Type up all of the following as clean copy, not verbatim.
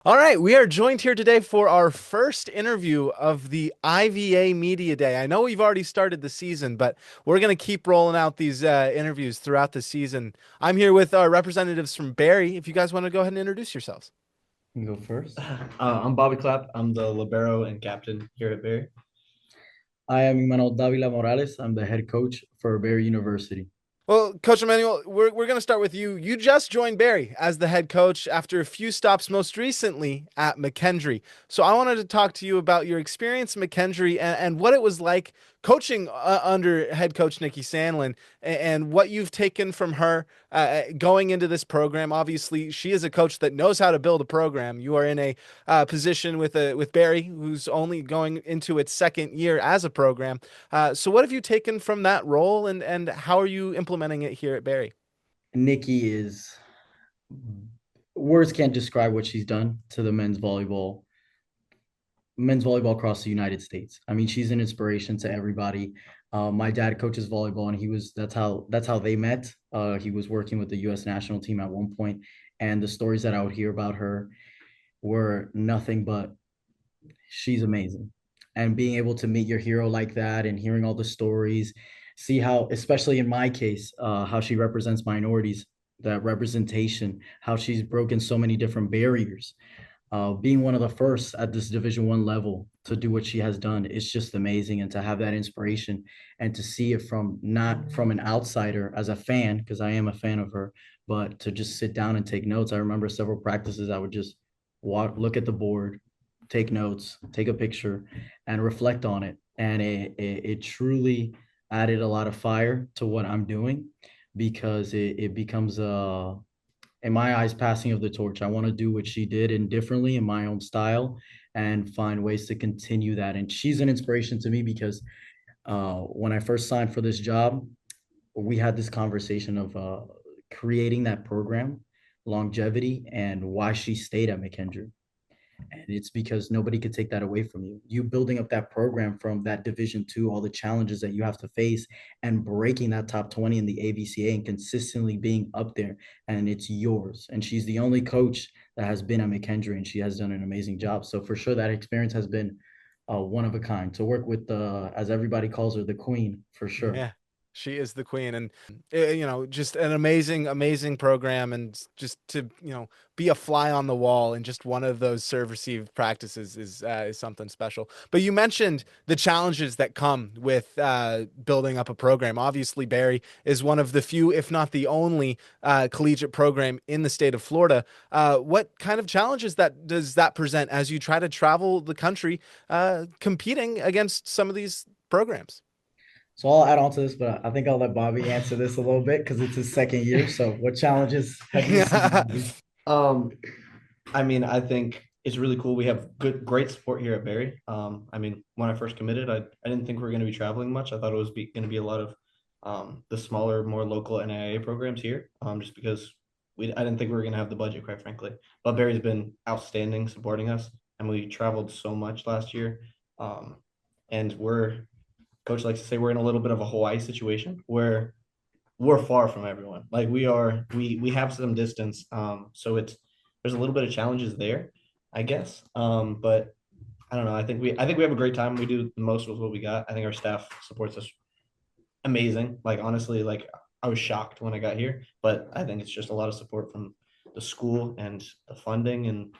All right, we are joined here today for our first interview of the IVA Media Day. I know we've already started the season, but we're going to keep rolling out these interviews throughout the season. I'm here with our representatives from Barry. If you guys want to go ahead and introduce yourselves. You go first. I'm Bobby Clapp. I'm the Libero and captain here at Barry. I am Imanol Davila-Morales. I'm the head coach for Libero University. Well, Coach Emmanuel, we're going to start with you. You just joined Barry as the head coach after a few stops, most recently at McKendree. So I wanted to talk to you about your experience at McKendree and what it was like coaching under head coach Nikki Sandlin and what you've taken from her going into this program. Obviously, she is a coach that knows how to build a program. You are in a position with Barry, who's only going into its second year as a program. So what have you taken from that role and how are you implementing it here at Barry? Nikki is words can't describe what she's done to the men's volleyball across the United States. I mean, she's an inspiration to everybody. My dad coaches volleyball, and that's how they met. He was working with the U.S. national team at one point, and the stories that I would hear about her were nothing but she's amazing. And being able to meet your hero like that and hearing all the stories, see how, especially in my case, how she represents minorities, that representation, how she's broken so many different barriers. Being one of the first at this Division 1 level to do what she has done is just amazing, and to have that inspiration and to see it from not from an outsider as a fan, because I am a fan of her, but to just sit down and take notes. I remember several practices I would just walk, look at the board, take notes, take a picture, and reflect on it. And it truly added a lot of fire to what I'm doing, because it becomes in my eyes, passing of the torch. I want to do what she did and differently in my own style and find ways to continue that. And she's an inspiration to me because when I first signed for this job, we had this conversation of creating that program, longevity, and why she stayed at McKendree. And it's because nobody could take that away from you. You building up that program from that Division 2, all the challenges that you have to face, and breaking that top 20 in the AVCA and consistently being up there, and it's yours. And she's the only coach that has been at McKendree, and she has done an amazing job. So for sure, that experience has been one of a kind to work with the, as everybody calls her, the queen, for sure. Yeah, she is the queen, and just an amazing, amazing program, and just to be a fly on the wall in just one of those serve receive practices is something special. But you mentioned the challenges that come with building up a program. Obviously, Barry is one of the few, if not the only, collegiate program in the state of Florida. What kind of challenges that does that present as you try to travel the country, competing against some of these programs? So I'll add on to this, but I think I'll let Bobby answer this a little bit because it's his second year. So what challenges have you seen, Bobby? Um, I think it's really cool. We have great support here at Barry. When I first committed, I didn't think we were going to be traveling much. I thought it was going to be a lot of the smaller, more local NAIA programs here, just because I didn't think we were going to have the budget, quite frankly. But Barry's been outstanding supporting us, and we traveled so much last year. Um, and coach likes to say we're in a little bit of a Hawaii situation where we're far from everyone. Like we have some distance. So there's a little bit of challenges there, I guess. But I don't know. I think we have a great time. We do the most with what we got. I think our staff supports us amazing. Like honestly, like I was shocked when I got here, but I think it's just a lot of support from the school and the funding, and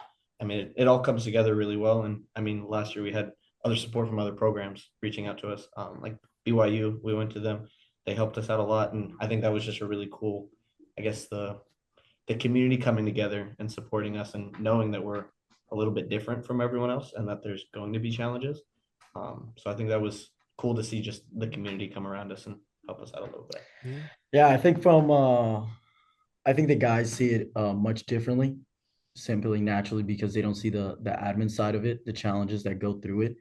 it all comes together really well. And last year we had other support from other programs reaching out to us, like BYU. We went to them; they helped us out a lot, and I think that was just a really cool, I guess the community coming together and supporting us, and knowing that we're a little bit different from everyone else, and that there's going to be challenges. So I think that was cool to see just the community come around us and help us out a little bit. Yeah. Yeah, I think the guys see it much differently, simply naturally because they don't see the admin side of it, the challenges that go through it.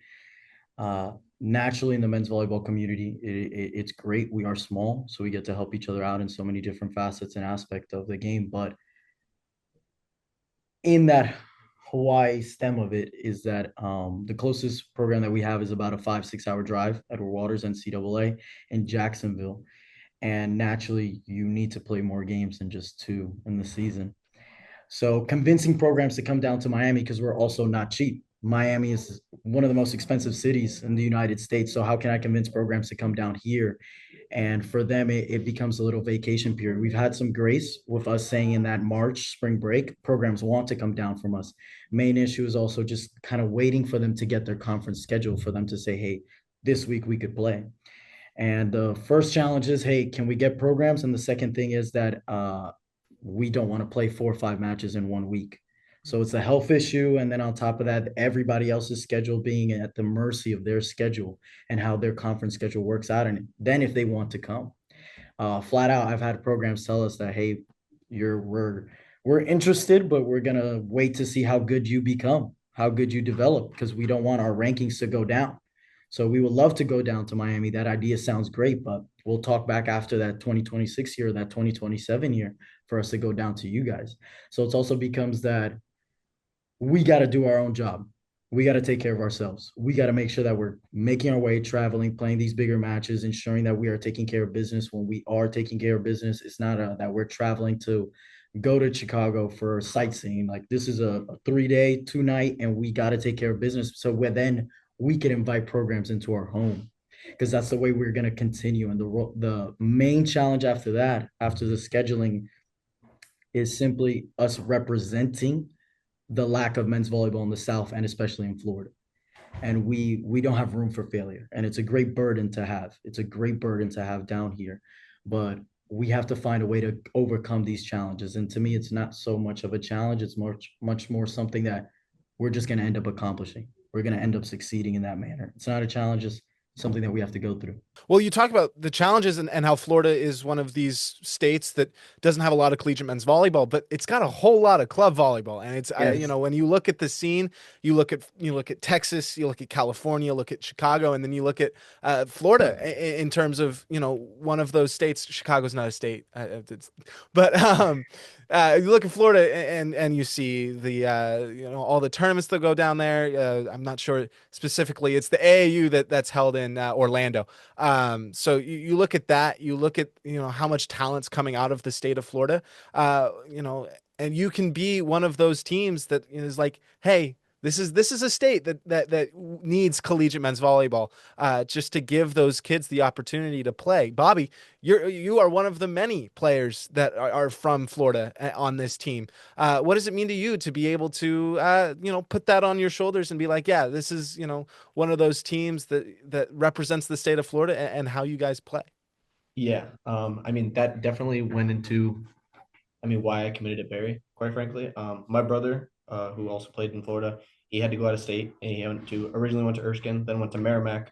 Naturally, in the men's volleyball community, it's great. We are small, so we get to help each other out in so many different facets and aspects of the game. But in that Hawaii stem of it is that the closest program that we have is about a 5-6 hour drive, Edward Waters NCAA in Jacksonville. And naturally, you need to play more games than just two in the season. So convincing programs to come down to Miami, because we're also not cheap. Miami is one of the most expensive cities in the United States. So how can I convince programs to come down here? And for them, it becomes a little vacation period. We've had some grace with us saying in that March spring break, programs want to come down from us. Main issue is also just kind of waiting for them to get their conference schedule for them to say, hey, this week we could play. And the first challenge is, hey, can we get programs? And the second thing is that we don't want to play 4 or 5 matches in 1 week. So it's a health issue. And then on top of that, everybody else's schedule being at the mercy of their schedule and how their conference schedule works out. And then if they want to come, flat out, I've had programs tell us that, hey, we're interested, but we're gonna wait to see how good you become, how good you develop, because we don't want our rankings to go down. So we would love to go down to Miami. That idea sounds great, but we'll talk back after that 2026 year, that 2027 year for us to go down to you guys. So it also becomes that we got to do our own job. We got to take care of ourselves. We got to make sure that we're making our way, traveling, playing these bigger matches, ensuring that we are taking care of business. When we are taking care of business, it's not that we're traveling to go to Chicago for sightseeing. Like this is a 3 day, 2 night, and we got to take care of business. So then we can invite programs into our home because that's the way we're going to continue. And the main challenge after that, after the scheduling, is simply us representing the lack of men's volleyball in the South and especially in Florida. And we don't have room for failure. And it's a great burden to have. It's a great burden to have down here. But we have to find a way to overcome these challenges. And to me, it's not so much of a challenge. It's much more something that we're just going to end up accomplishing. We're going to end up succeeding in that manner. It's not a challenge, it's something that we have to go through. Well, you talk about the challenges and how Florida is one of these states that doesn't have a lot of collegiate men's volleyball, but it's got a whole lot of club volleyball. And it's, Yes. when you look at the scene, you look at Texas, you look at California, look at Chicago, and then you look at Florida in terms of, one of those states. Chicago's not a state, but you look at Florida and you see the all the tournaments that go down there. I'm not sure specifically. It's the AAU that's held in Orlando. So you look at that. You look at how much talent's coming out of the state of Florida. And you can be one of those teams that is like, hey. This is a state that needs collegiate men's volleyball, just to give those kids the opportunity to play. Bobby, you are one of the many players that are from Florida on this team. What does it mean to you to be able to put that on your shoulders and be like, yeah, this is one of those teams that represents the state of Florida and how you guys play? Yeah. I mean, that definitely went into, why I committed at Barry, quite frankly. My brother, who also played in Florida, he had to go out of state and he originally went to Erskine, then went to Merrimack,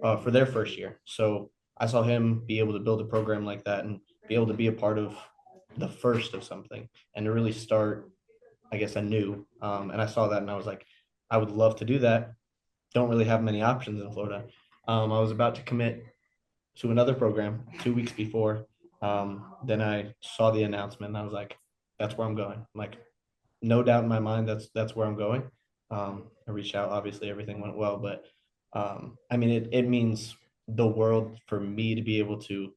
for their first year. So I saw him be able to build a program like that and be able to be a part of the first of something and to really start, I guess, anew. And I saw that and I was like, I would love to do that. Don't really have many options in Florida. I was about to commit to another program 2 weeks before. Then I saw the announcement and I was like, that's where I'm going. Like, no doubt in my mind, that's where I'm going. I reached out, obviously everything went well, but it means the world for me to be able to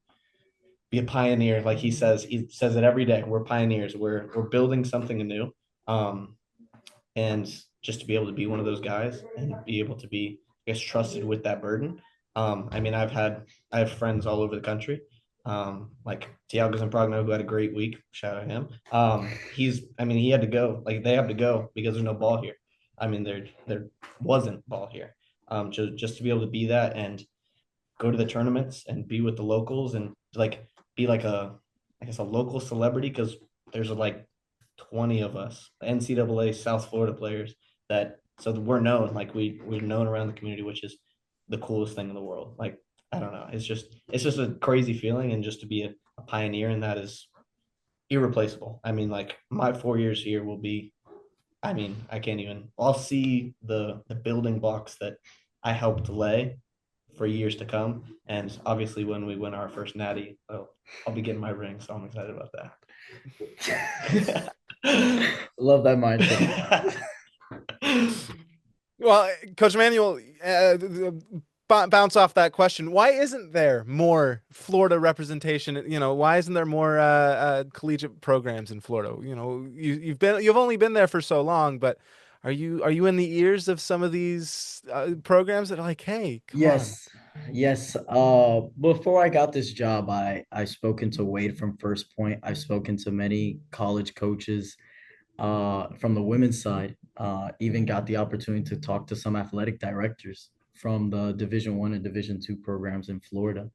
be a pioneer. Like he says it every day. We're pioneers. We're building something anew. Um, and just to be able to be one of those guys and be able to be, I guess, trusted with that burden. I have friends all over the country, like Tiago Zamprogno, who had a great week. Shout out him. He had to go. Like they have to go because there's no ball here. There wasn't ball here. Just to be able to be that and go to the tournaments and be with the locals and like be like I guess a local celebrity because there's like 20 of us NCAA South Florida players that so we're known like we're known around the community, which is the coolest thing in the world. Like I don't know, it's just a crazy feeling, and just to be a pioneer in that is irreplaceable. Like my 4 years here will be, I can't even. I'll see the building blocks that I helped lay for years to come. And obviously, when we win our first natty, I'll be getting my ring, so I'm excited about that. Love that mindset. Well, Coach Manuel, bounce off that question. Why isn't there more Florida representation? Why isn't there more collegiate programs in Florida? You've only been there for so long, but are you in the ears of some of these programs that are like, hey, come on? Yes, yes. Before I got this job, I spoken to Wade from First Point. I've spoken to many college coaches from the women's side. Even got the opportunity to talk to some athletic directors from the Division 1 and Division 2 programs in Florida,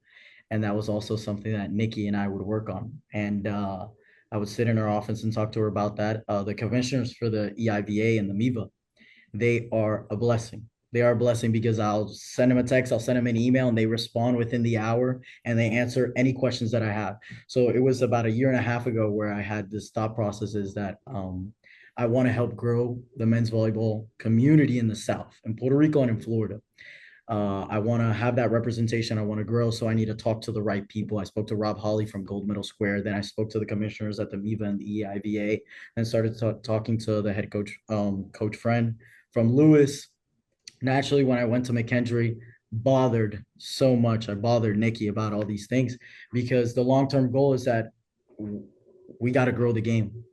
and that was also something that Nikki and I would work on. And I would sit in her office and talk to her about that. The commissioners for the EIVA and the MIVA, they are a blessing. They are a blessing because I'll send them a text, I'll send them an email, and they respond within the hour and they answer any questions that I have. So it was about a year and a half ago where I had this thought process is that I want to help grow the men's volleyball community in the South, in Puerto Rico and in Florida. I want to have that representation. I want to grow. So I need to talk to the right people. I spoke to Rob Holly from Gold Medal Square. Then I spoke to the commissioners at the MIVA and the EIVA and started talking to the head coach, Coach Friend from Lewis. Naturally, when I went to McKendree, bothered so much. I bothered Nikki about all these things because the long-term goal is that we got to grow the game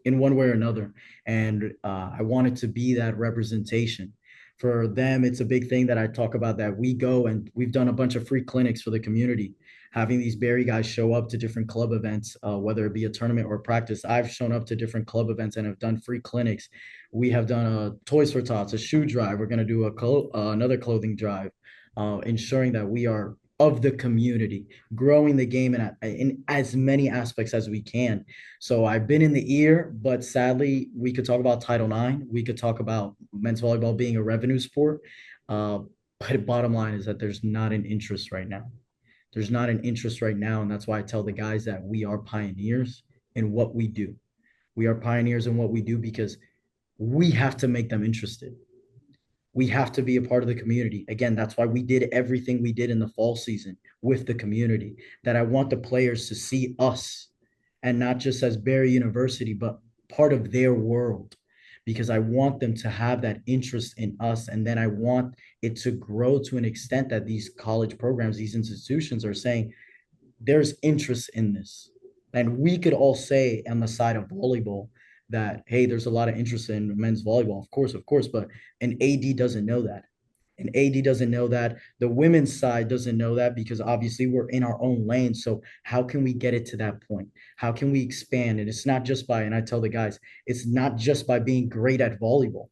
in one way or another. And I wanted to be that representation. For them, it's a big thing that I talk about that we go and we've done a bunch of free clinics for the community, having these Barry guys show up to different club events, whether it be a tournament or practice. I've shown up to different club events and have done free clinics. We have done a Toys for Tots, a shoe drive. We're going to do another clothing drive, ensuring that we are of the community, growing the game in as many aspects as we can. So I've been in the ear, but sadly, we could talk about Title IX. We could talk about men's volleyball being a revenue sport. But bottom line is that there's not an interest right now. There's not an interest right now. And that's why I tell the guys that we are pioneers in what we do. We are pioneers in what we do because we have to make them interested. We have to be a part of the community. Again, that's why we did everything we did in the fall season with the community, that I want the players to see us and not just as Barry University, but part of their world, because I want them to have that interest in us. And then I want it to grow to an extent that these college programs, these institutions are saying, there's interest in this. And we could all say on the side of volleyball that, hey, there's a lot of interest in men's volleyball, of course, but an AD doesn't know that. An AD doesn't know that. The women's side doesn't know that because obviously we're in our own lane. So how can we get it to that point? How can we expand? And it's not just by, and I tell the guys, it's not just by being great at volleyball.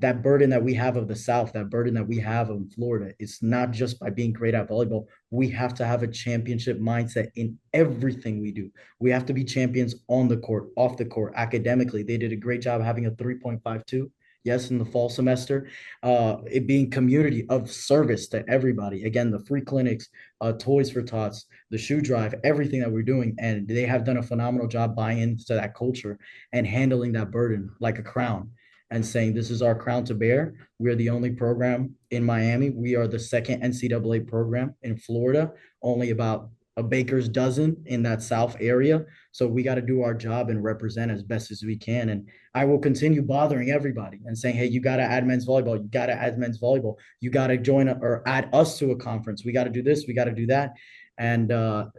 That burden that we have of the South, that burden that we have in Florida, it's not just by being great at volleyball. We have to have a championship mindset in everything we do. We have to be champions on the court, off the court, academically. They did a great job having a 3.52. Yes, in the fall semester, it being community of service to everybody. Again, the free clinics, Toys for Tots, the shoe drive, everything that we're doing. And they have done a phenomenal job buying into that culture and handling that burden like a crown and saying, this is our crown to bear. We are the only program in Miami. We are the second NCAA program in Florida, only about a baker's dozen in that South area. So we got to do our job and represent as best as we can. And I will continue bothering everybody and saying, hey, you got to add men's volleyball. You got to add men's volleyball. You got to join or add us to a conference. We got to do this. We got to do that. And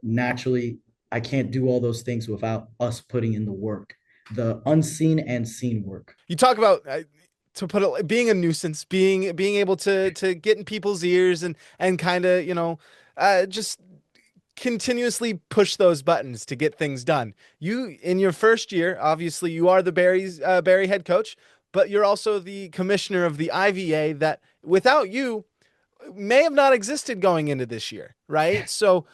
naturally, I can't do all those things without us putting in the work, the unseen and seen work. You talk about to put it, being a nuisance, being able to get in people's ears and kind of just continuously push those buttons to get things done. You in your first year, obviously, you are the Barry head coach, but you're also the commissioner of the IVA. That without you may have not existed going into this year, right? So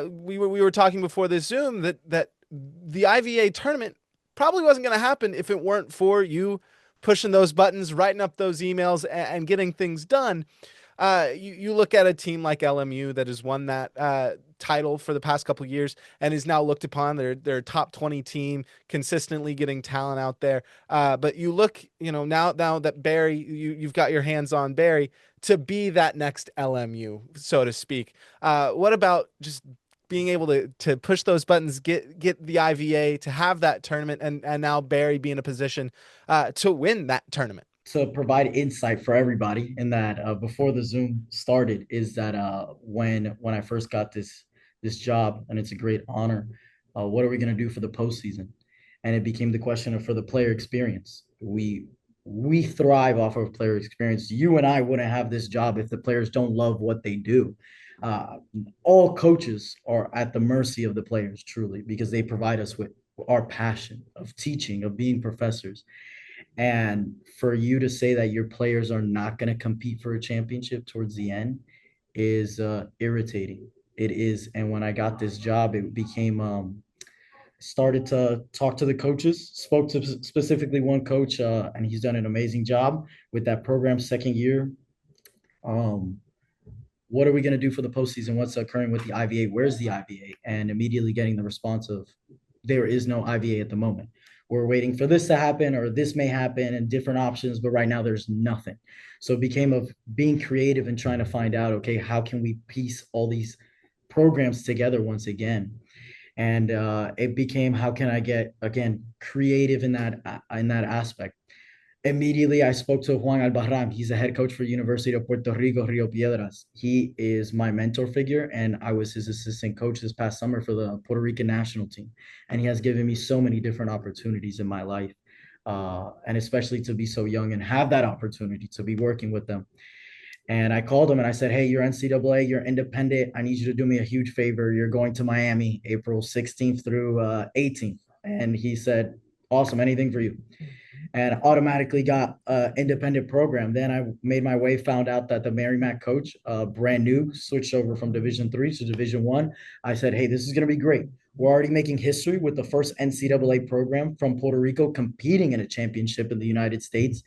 we were talking before this Zoom that the IVA tournament probably wasn't going to happen if it weren't for you pushing those buttons, writing up those emails, and getting things done. You look at a team like LMU that has won that title for the past couple of years and is now looked upon. They're a top 20 team, consistently getting talent out there. But you look, now that Barry, you've got your hands on Barry to be that next LMU, so to speak. What about just being able to push those buttons, get the IVA to have that tournament, and now Barry be in a position to win that tournament? to provide insight for everybody in that before the Zoom started is that when I first got this job, and it's a great honor, what are we going to do for the postseason? And it became the question of for the player experience. We thrive off of player experience. You and I wouldn't have this job if the players don't love what they do. Uh, all coaches are at the mercy of the players, truly, because they provide us with our passion of teaching, of being professors. And for you to say that your players are not going to compete for a championship towards the end is irritating. It is. And when I got this job, it became started to talk to the coaches, spoke to specifically one coach, and he's done an amazing job with that program second year. Um, what are we going to do for the postseason? What's occurring with the IVA? Where's the IVA? And immediately getting the response of there is no IVA at the moment. We're waiting for this to happen or this may happen and different options, but right now there's nothing. So it became of being creative and trying to find out, okay, how can we piece all these programs together once again? And it became how can I get again creative in that aspect. Immediately, I spoke to Juan Albarran. He's the head coach for University of Puerto Rico, Rio Piedras. He is my mentor figure, and I was his assistant coach this past summer for the Puerto Rican national team. And he has given me so many different opportunities in my life, and especially to be so young and have that opportunity to be working with them. And I called him and I said, hey, you're NCAA, you're independent. I need you to do me a huge favor. You're going to Miami April 16th through 18th. And he said, awesome, anything for you, and automatically got independent program. Then I made my way, found out that the Merrimack coach, brand new, switched over from Division 3 to Division 1. I said, hey, this is going to be great. We're already making history with the first NCAA program from Puerto Rico competing in a championship in the United States.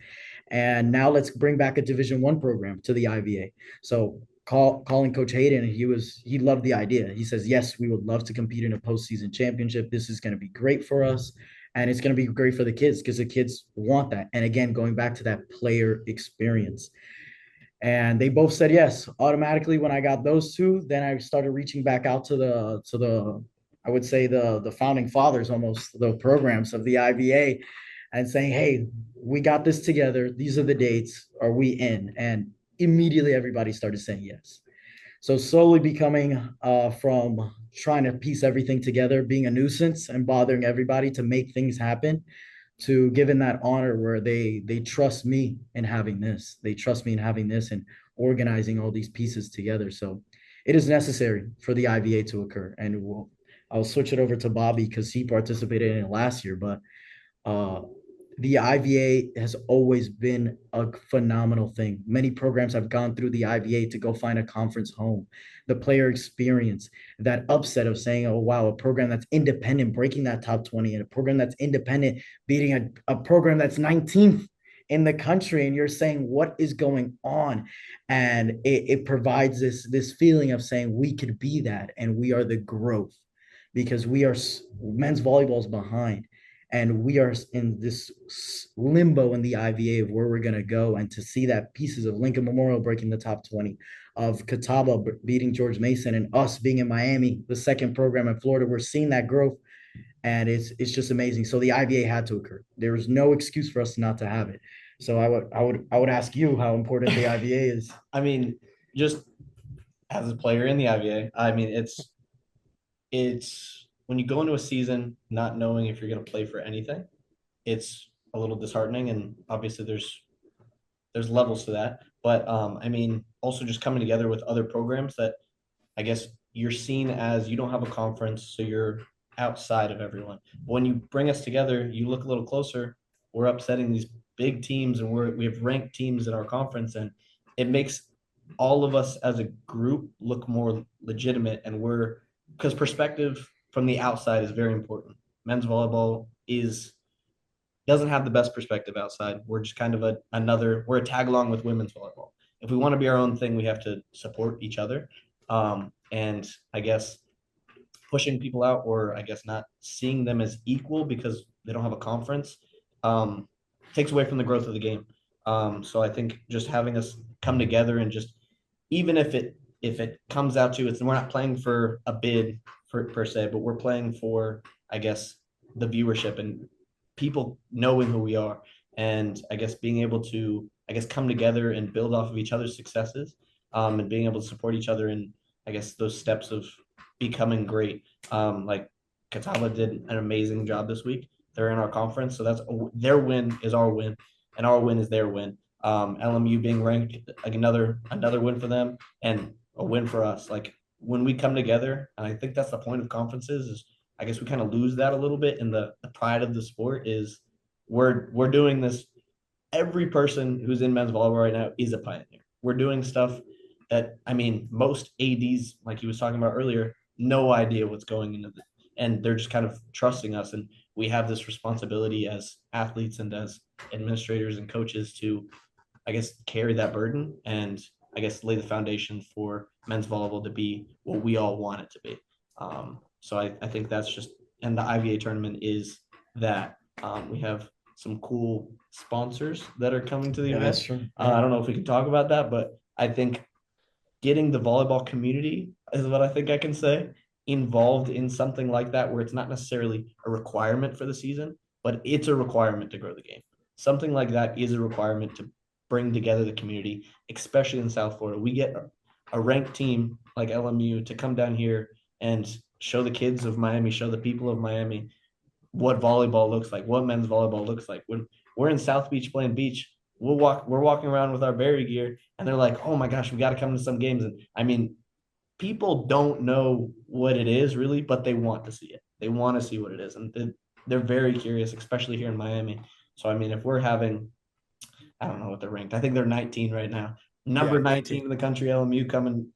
And now let's bring back a Division 1 program to the IVA. So calling Coach Hayden, he loved the idea. He says, yes, we would love to compete in a postseason championship. This is going to be great for us. And it's going to be great for the kids because the kids want that. And again, going back to that player experience. And they both said yes. Automatically, when I got those two, then I started reaching back out to the I would say the founding fathers, almost the programs of the IVA, and saying, hey, we got this together. These are the dates. Are we in? And immediately everybody started saying yes. So slowly becoming from trying to piece everything together, being a nuisance and bothering everybody to make things happen, to giving that honor where they trust me in having this. They trust me in having this and organizing all these pieces together. So it is necessary for the IVA to occur. And I'll switch it over to Bobby because he participated in it last year. But uh, the IVA has always been a phenomenal thing. Many programs have gone through the IVA to go find a conference home. The player experience, that upset of saying, oh, wow, a program that's independent, breaking that top 20, and a program that's independent, beating a program that's 19th in the country. And you're saying, what is going on? And it provides this feeling of saying we could be that and we are the growth because we are men's volleyball is behind and we are in this limbo in the IVA of where we're going to go. And to see that pieces of Lincoln Memorial breaking the top 20, of Catawba beating George Mason, and us being in Miami, the second program in Florida, we're seeing that growth, and it's just amazing. So the IVA had to occur. There was no excuse for us not to have it. So I would ask you how important the IVA is. I mean, just as a player in the IVA, I mean, it's when you go into a season not knowing if you're going to play for anything, it's a little disheartening. And obviously, there's levels to that. But I mean, also just coming together with other programs that I guess you're seen as you don't have a conference, so you're outside of everyone. But when you bring us together, you look a little closer. We're upsetting these big teams, and we have ranked teams in our conference, and it makes all of us as a group look more legitimate. And we're because perspective from the outside is very important. Men's volleyball is doesn't have the best perspective outside. We're just kind of we're a tag along with women's volleyball. If we want to be our own thing, we have to support each other. And I guess pushing people out or I guess not seeing them as equal because they don't have a conference takes away from the growth of the game. So I think just having us come together and just even if it comes out to it's we're not playing for a bid per se, but we're playing for I guess the viewership and people knowing who we are. and I guess being able to, I guess, come together and build off of each other's successes, and being able to support each other in, I guess, those steps of becoming great. Like Catawba did an amazing job this week. They're in our conference, so that's their win is our win, and our win is their win. LMU being ranked, like another win for them, and a win for us. Like when we come together, and I think that's the point of conferences is I guess we kind of lose that a little bit in the pride of the sport is we're doing this. Every person who's in men's volleyball right now is a pioneer. We're doing stuff that I mean most ADs, like he was talking about earlier, no idea what's going into it. And they're just kind of trusting us. And we have this responsibility as athletes and as administrators and coaches to, I guess, carry that burden and I guess lay the foundation for men's volleyball to be what we all want it to be. So I think that's just, and the IVA tournament is that. We have some cool sponsors that are coming to the Yeah, that's event. true. I don't know if we can talk about that, but I think getting the volleyball community is what I think I can say involved in something like that where it's not necessarily a requirement for the season, but it's a requirement to grow the game. Something like that is a requirement to bring together the community, especially in South Florida. We get a ranked team like LMU to come down here and show the kids of Miami, show the people of Miami what volleyball looks like, what men's volleyball looks like. When we're in South Beach playing beach, we're walking around with our Barry gear, and they're like, "Oh my gosh, we got to come to some games." And I mean, people don't know what it is really, but they want to see it. They want to see what it is, and they're very curious, especially here in Miami. So I mean, if we're having, I don't know what they're ranked. I think they're 19 right now. Yeah, Number 19 in the country, LMU coming,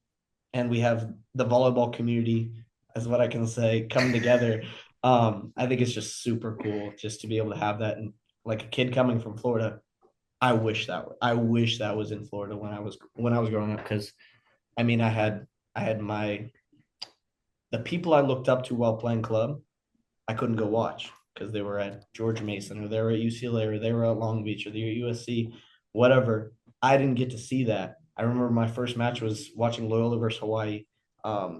and we have the volleyball community, is what I can say, coming together. I think it's just super cool just to be able to have that. And like a kid coming from Florida, I wish that was in Florida when I was growing up because I mean I had my the people I looked up to while playing club, I couldn't go watch because they were at George Mason or they were at UCLA or they were at Long Beach or they were at USC, whatever. I didn't get to see that. I remember my first match was watching Loyola versus Hawaii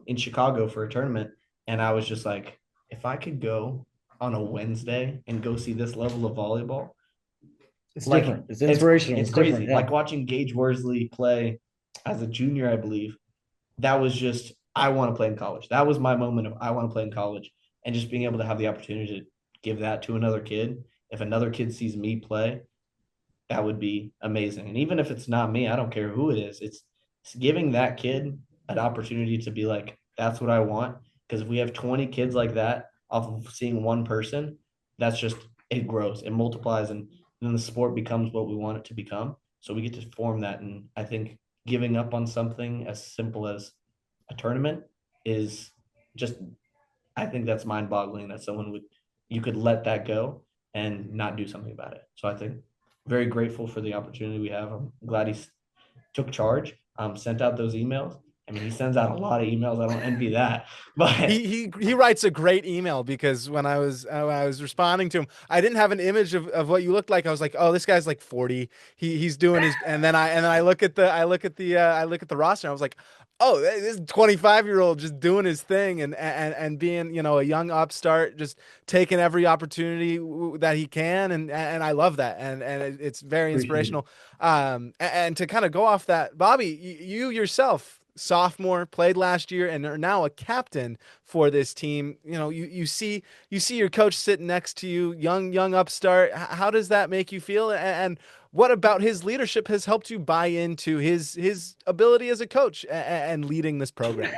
in Chicago for a tournament, and I was just like, if I could go on a Wednesday and go see this level of volleyball, It's like different. It's inspirational. it's It's crazy. different. Yeah. Like watching Gage Worsley play as a junior, I believe that was just I want to play in college. That was my moment of I want to play in college, and just being able to have the opportunity to give that to another kid. If another kid sees me play, that would be amazing. And even if it's not me, I don't care who it is. It's giving that kid an opportunity to be like, that's what I want. Because if we have 20 kids like that off of seeing one person, that's just it grows, it multiplies, and then the sport becomes what we want it to become. So we get to form that. And I think giving up on something as simple as a tournament is just I think that's mind boggling that someone would you could let that go and not do something about it. So I think very grateful for the opportunity we have. I'm glad he took charge, sent out those emails. I mean, he sends out a lot of emails. I don't envy that, but He writes a great email because when I was responding to him, I didn't have an image of what you looked like. I was like, oh, this guy's like 40. He's doing his and then I look at the I look at the roster and I was like, oh, this 25-year-old just doing his thing and being, a young upstart, just taking every opportunity that he can and I love that and it's very Appreciate it. inspirational. And to kind of go off that, Bobby, you yourself, sophomore, played last year and are now a captain for this team. You see your coach sitting next to you, young upstart. How does that make you feel? And what about his leadership has helped you buy into his ability as a coach and leading this program?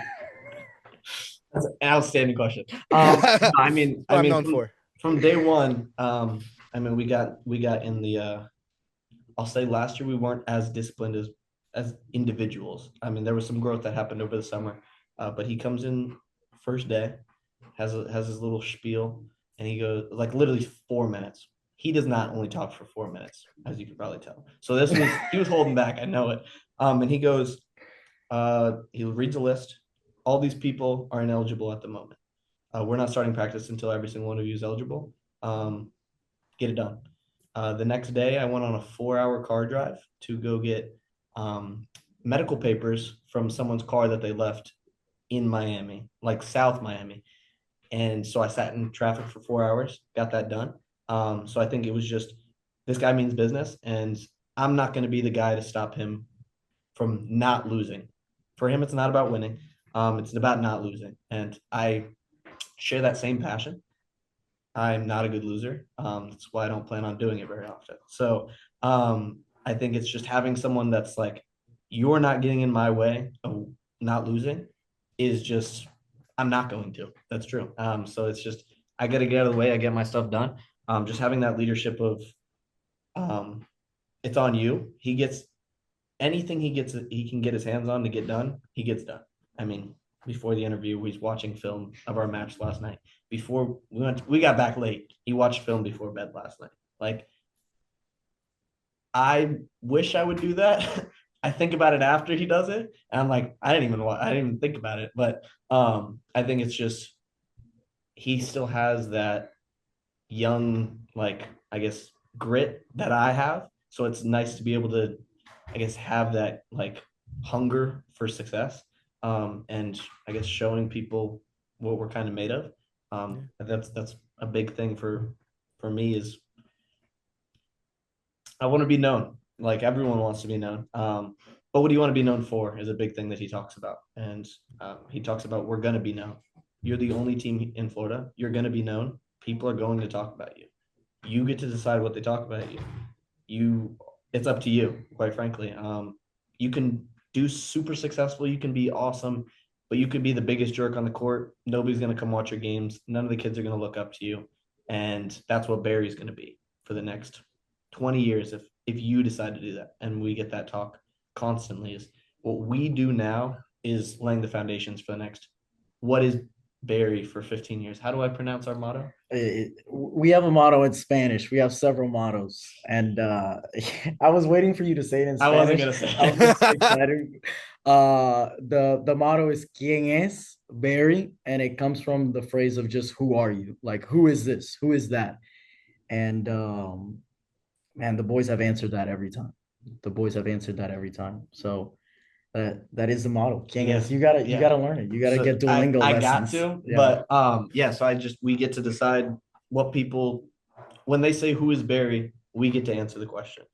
that's an outstanding question. What I I'm mean, known for. from day one, I mean, we got in the I'll say last year we weren't as disciplined as individuals. I mean, there was some growth that happened over the summer, but he comes in first day, has his little spiel, and he goes like literally 4 minutes. He does not only talk for 4 minutes, as you can probably tell. So this was he was holding back. I know it. And he goes, he reads a list. All these people are ineligible at the moment. We're not starting practice until every single one of you is eligible. Get it done. The next day, I went on a 4-hour car drive to go get medical papers from someone's car that they left in Miami, like South Miami. And so I sat in traffic for 4 hours, got that done. So I think it was just this guy means business, and I'm not going to be the guy to stop him from not losing. For him, it's not about winning. It's about not losing. And I share that same passion. I'm not a good loser. That's why I don't plan on doing it very often. So I think it's just having someone that's like, you're not getting in my way of not losing is just, I'm not going to. That's true. So it's just, I got to get out of the way. I get my stuff done. Just having that leadership of, um, it's on you. He gets anything he can get his hands on to get done, he gets done. I mean, before the interview, he's watching film of our match last night. Before we got back late. He watched film before bed last night. Like, I wish I would do that. I think about it after he does it, and I'm like, I didn't even think about it. But I think it's just he still has that young, like, I guess, grit that I have. So it's nice to be able to, I guess, have that like hunger for success, and I guess showing people what we're kind of made of. That's a big thing for me is I want to be known. Like everyone wants to be known. But what do you want to be known for is a big thing that he talks about. And he talks about we're going to be known. You're the only team in Florida. You're going to be known. People are going to talk about you. You get to decide what they talk about you. It's up to you, quite frankly. You can do super successful. You can be awesome, but you could be the biggest jerk on the court. Nobody's going to come watch your games. None of the kids are going to look up to you. And that's what Barry's going to be for the next 20 years if you decide to do that. And we get that talk constantly is what we do now is laying the foundations for the next, what is Barry for 15 years? How do I pronounce our motto? We have a motto in Spanish. We have several mottos, and I was waiting for you to say it in I Spanish. wasn't gonna say I was just excited. The motto is "Quién es Barry," and it comes from the phrase of just "Who are you?" Like, who is this? Who is that? And man, the boys have answered that every time. The boys have answered that every time. So that is the model. King is you gotta learn it. You gotta get Duolingo I lessons. got to, Yeah. but yeah. So we get to decide what people when they say who is Barry, we get to answer the question,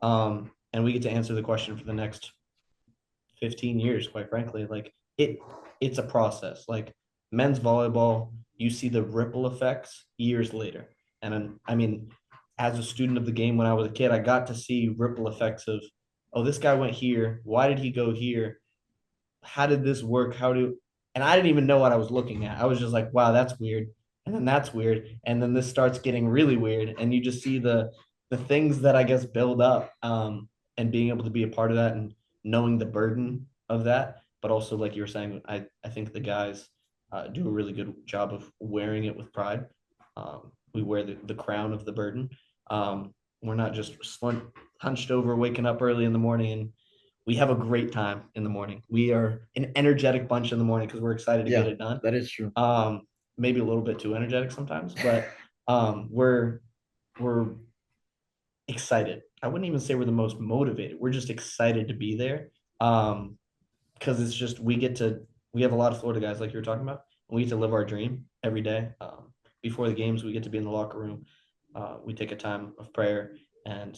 and we get to answer the question for the next 15 years. Quite frankly, like it's a process. Like men's volleyball, you see the ripple effects years later, and I mean, as a student of the game when I was a kid, I got to see ripple effects of, oh, this guy went here. Why did he go here? How did this work? And I didn't even know what I was looking at. I was just like, wow, that's weird. And then that's weird. And then this starts getting really weird. And you just see the things that I guess build up, and being able to be a part of that and knowing the burden of that. But also, like you were saying, I think the guys do a really good job of wearing it with pride. We wear the crown of the burden. We're not just hunched over, waking up early in the morning, and we have a great time in the morning. We are an energetic bunch in the morning because we're excited to get it done. That is true. Maybe a little bit too energetic sometimes, but we're excited. I wouldn't even say we're the most motivated. We're just excited to be there. Because it's just we have a lot of Florida guys like you were talking about. And we get to live our dream every day. Before the games, we get to be in the locker room. We take a time of prayer, and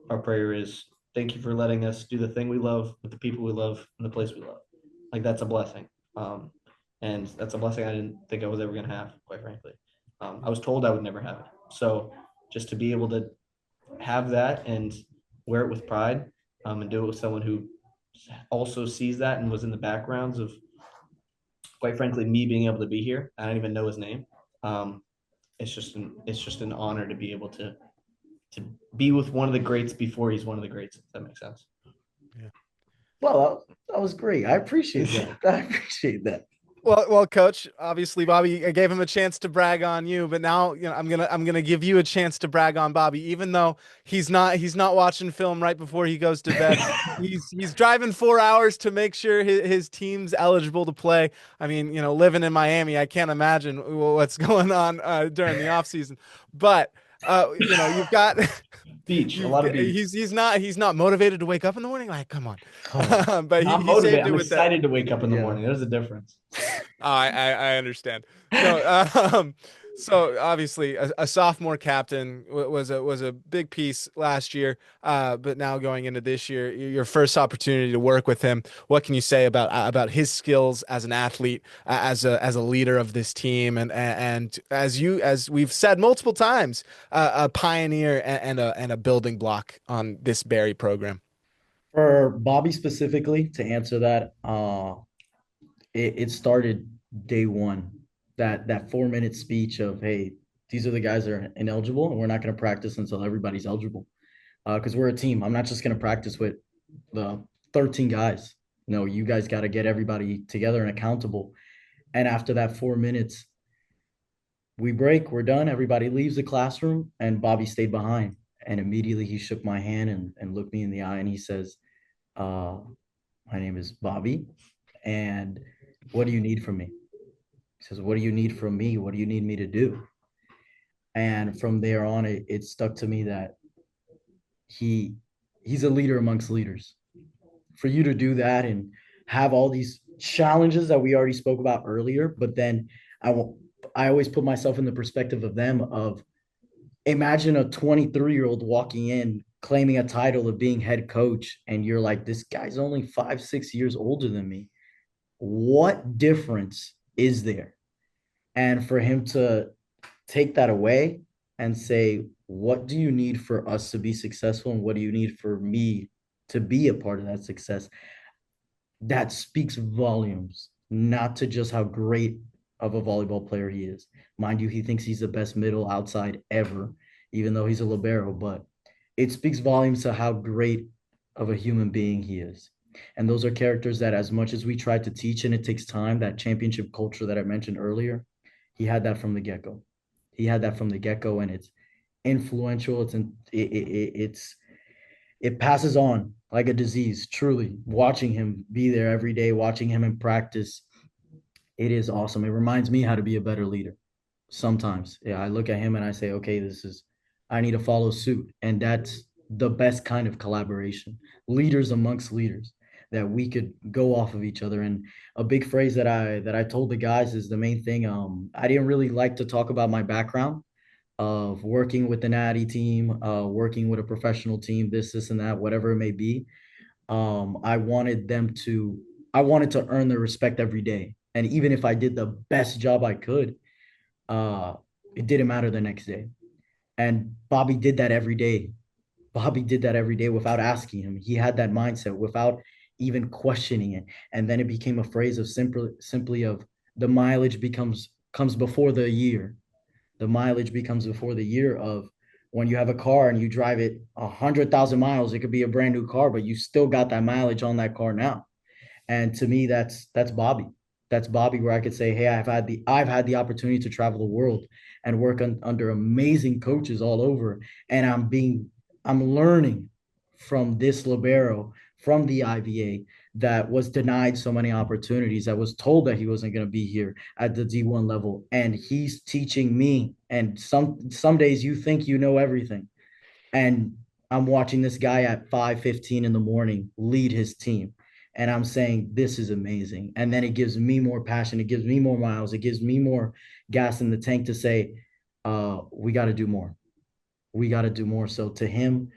our prayer is, thank you for letting us do the thing we love with the people we love and the place we love. Like that's a blessing. And that's a blessing I didn't think I was ever going to have, quite frankly. I was told I would never have it. So just to be able to have that and wear it with pride, and do it with someone who also sees that and was in the backgrounds of, quite frankly, me being able to be here. I don't even know his name. It's just an honor to be able to be with one of the greats before he's one of the greats, if that makes sense. Yeah. Well, that was great. I appreciate that. I appreciate that. Well, Coach. Obviously, Bobby, I gave him a chance to brag on you, but now I'm gonna give you a chance to brag on Bobby, even though he's not watching film right before he goes to bed. he's driving 4 hours to make sure his team's eligible to play. I mean, living in Miami, I can't imagine what's going on during the off season, but you've got beach, a lot of beach. He's not motivated to wake up in the morning. Like, come on. But he saved it. I'm excited to wake up in the morning. There's a difference. I understand. No, So obviously, a sophomore captain was a big piece last year, but now going into this year, your first opportunity to work with him. What can you say about his skills as an athlete, as a leader of this team, and as we've said multiple times, a pioneer and a building block on this Barry program. For Bobby specifically, to answer that, it started day one. That 4 minute speech of, hey, these are the guys that are ineligible, and we're not going to practice until everybody's eligible. Because we're a team. I'm not just going to practice with the 13 guys. No, you guys got to get everybody together and accountable. And after that 4 minutes, we break, we're done. Everybody leaves the classroom, and Bobby stayed behind. And immediately he shook my hand and looked me in the eye, and he says, uh, my name is Bobby. And what do you need from me? He says, what do you need from me? What do you need me to do? And from there on, it stuck to me that he he's a leader amongst leaders. For you to do that and have all these challenges that we already spoke about earlier, but then I I always put myself in the perspective of them of imagine a 23-year-old walking in claiming a title of being head coach and you're like this guy's only 5 6 years older than me. What difference is there? And for him to take that away and say, what do you need for us to be successful? And what do you need for me to be a part of that success? That speaks volumes, not to just how great of a volleyball player he is. Mind you, he thinks he's the best middle outside ever, even though he's a libero, but it speaks volumes to how great of a human being he is. And those are characters that, as much as we try to teach, and it takes time, that championship culture that I mentioned earlier, he had that from the get go. He had that from the get go, and it's influential. It passes on like a disease. Truly, watching him be there every day, watching him in practice, it is awesome. It reminds me how to be a better leader. Sometimes, yeah, I look at him and I say, okay, I need to follow suit, and that's the best kind of collaboration. Leaders amongst leaders that we could go off of each other. And a big phrase that I told the guys is the main thing. I didn't really like to talk about my background of working with the natty team, working with a professional team, this and that, whatever it may be. I wanted I wanted to earn their respect every day. And even if I did the best job I could, uh, it didn't matter the next day. And Bobby did that every day. Bobby did that every day without asking him. He had that mindset without even questioning it. And then it became a phrase of simply of the mileage comes before the year. The mileage becomes before the year of when you have a car and you drive it 100,000 miles, it could be a brand new car, but you still got that mileage on that car now. And to me, that's Bobby. That's Bobby, where I could say, hey, I've had the opportunity to travel the world and work under amazing coaches all over, and I'm learning from this libero from the IVA that was denied so many opportunities, that was told that he wasn't going to be here at the D1 level, and he's teaching me. And some days you think you know everything, and I'm watching this guy at 5:15 in the morning lead his team. And I'm saying, this is amazing. And then it gives me more passion. It gives me more miles. It gives me more gas in the tank to say, we got to do more. We got to do more. So to him,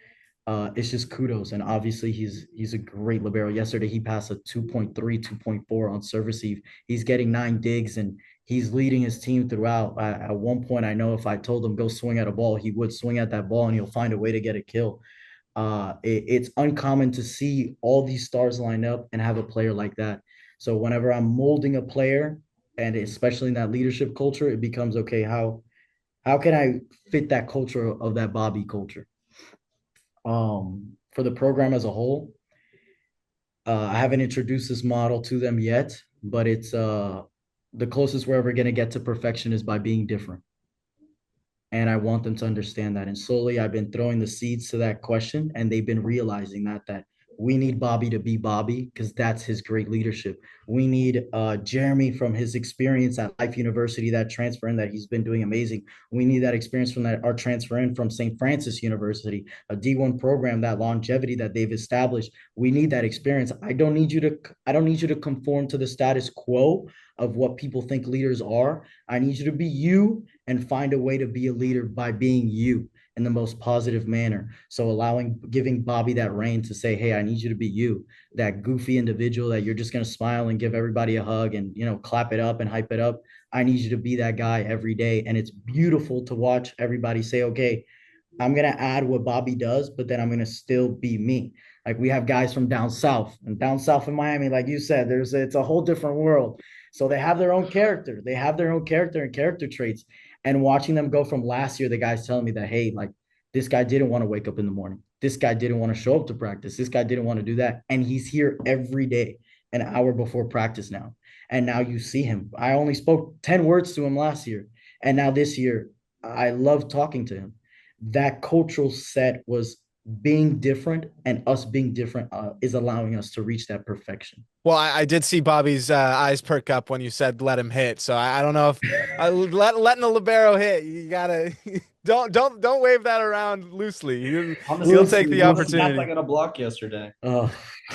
it's just kudos. And obviously he's a great libero. Yesterday, he passed a 2.3, 2.4 on serve receive. He's getting 9 digs and he's leading his team throughout. At one point, I know if I told him go swing at a ball, he would swing at that ball and he'll find a way to get a kill. It's uncommon to see all these stars line up and have a player like that. So whenever I'm molding a player, and especially in that leadership culture, it becomes okay. How can I fit that culture of that Bobby culture? For the program as a whole, I haven't introduced this model to them yet, but it's the closest we're ever going to get to perfection is by being different. And I want them to understand that. And slowly I've been throwing the seeds to that question, and they've been realizing that We need Bobby to be Bobby because that's his great leadership. We need Jeremy from his experience at Life University, that transfer in that he's been doing amazing. We need that experience from that our transfer in from St. Francis University, a D1 program, that longevity that they've established. We need that experience. I don't need you to conform to the status quo of what people think leaders are. I need you to be you and find a way to be a leader by being you in the most positive manner. So giving Bobby that reign to say, hey, I need you to be you, that goofy individual that you're just going to smile and give everybody a hug and, clap it up and hype it up. I need you to be that guy every day. And it's beautiful to watch everybody say, okay, I'm going to add what Bobby does, but then I'm going to still be me. Like we have guys from down south, and down south in Miami, like you said, it's a whole different world. So they have their own character. They have their own character and character traits. And watching them go from last year, the guys telling me that, hey, like this guy didn't want to wake up in the morning. This guy didn't want to show up to practice. This guy didn't want to do that. And he's here every day, an hour before practice now. And now you see him. I only spoke 10 words to him last year. And now this year, I love talking to him. That cultural set was being different, and us being different is allowing us to reach that perfection. Well, I did see Bobby's eyes perk up when you said let him hit. So I don't know if letting the libero hit. You gotta don't wave that around loosely. He'll take the He snapped opportunity. like on a block yesterday. Oh,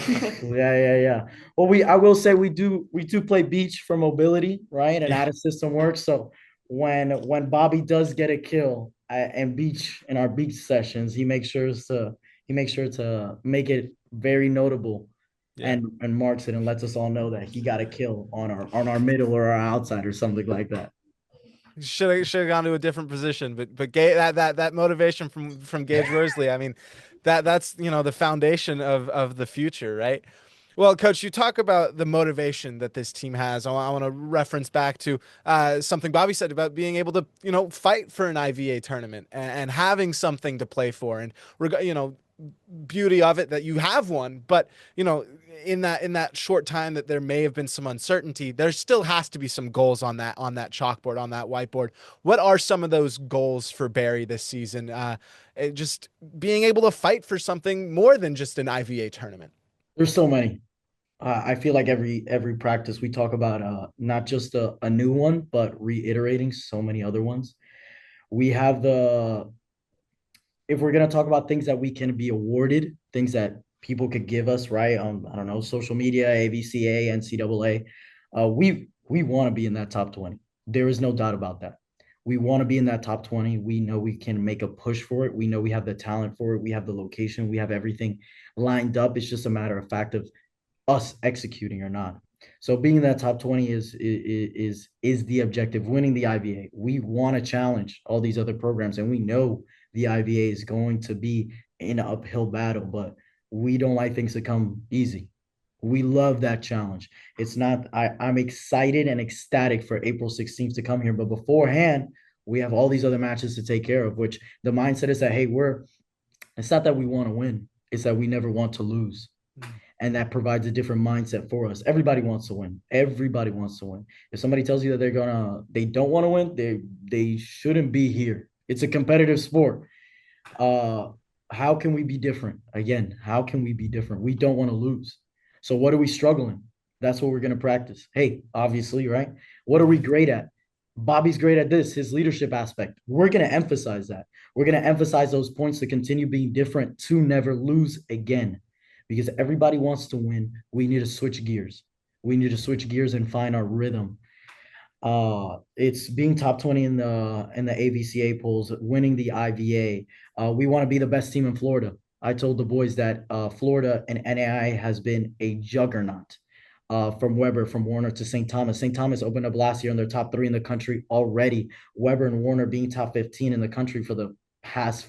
yeah. Well, I will say we do play beach for mobility, right? And how the system works. So when Bobby does get a kill and beach in our beach sessions, he makes sure to make it very notable, Yeah. and marks it and lets us all know that he got a kill on our middle or our outside or something like that. Should have gone to a different position, but that motivation from Gage Worsley. I mean, that's the foundation of the future, right? Well, Coach, you talk about the motivation that this team has. I want to reference back to something Bobby said about being able to fight for an IVA tournament and having something to play for, and beauty of it that you have one, but in that short time that there may have been some uncertainty, there still has to be some goals on that chalkboard, on that whiteboard. What are some of those goals for Barry this season? Just being able to fight for something more than just an IVA tournament. There's so many. I feel like every practice we talk about not just a new one, but reiterating so many other ones. We have if we're gonna talk about things that we can be awarded, things that people could give us, right? I don't know, social media, AVCA, NCAA. We want to be in that top 20. There is no doubt about that. We want to be in that top 20. We know we can make a push for it. We know we have the talent for it. We have the location. We have everything lined up. It's just a matter of fact of us executing or not. So being in that top 20 is the objective. Winning the IVA. We want to challenge all these other programs, and we know the IVA is going to be an uphill battle, but we don't like things to come easy. We love that challenge. It's not, I'm excited and ecstatic for April 16th to come here, but beforehand, we have all these other matches to take care of, which the mindset is that, hey, it's not that we want to win, it's that we never want to lose. And that provides a different mindset for us. Everybody wants to win. Everybody wants to win. If somebody tells you that they don't want to win, they shouldn't be here. It's a competitive sport. How can we be different? Again, how can we be different? We don't want to lose. So what are we struggling? That's what we're going to practice. Hey, obviously, right? What are we great at? Bobby's great at this, his leadership aspect. We're going to emphasize that. We're going to emphasize those points to continue being different, to never lose again. Because everybody wants to win. We need to switch gears. We need to switch gears and find our rhythm. It's being top 20 in the AVCA polls, winning the IVA. We want to be the best team in Florida. I told the boys that Florida and NAI has been a juggernaut. From Weber, from Warner to St. Thomas. St. Thomas opened up last year in their top 3 in the country already. Weber and Warner being top 15 in the country for the past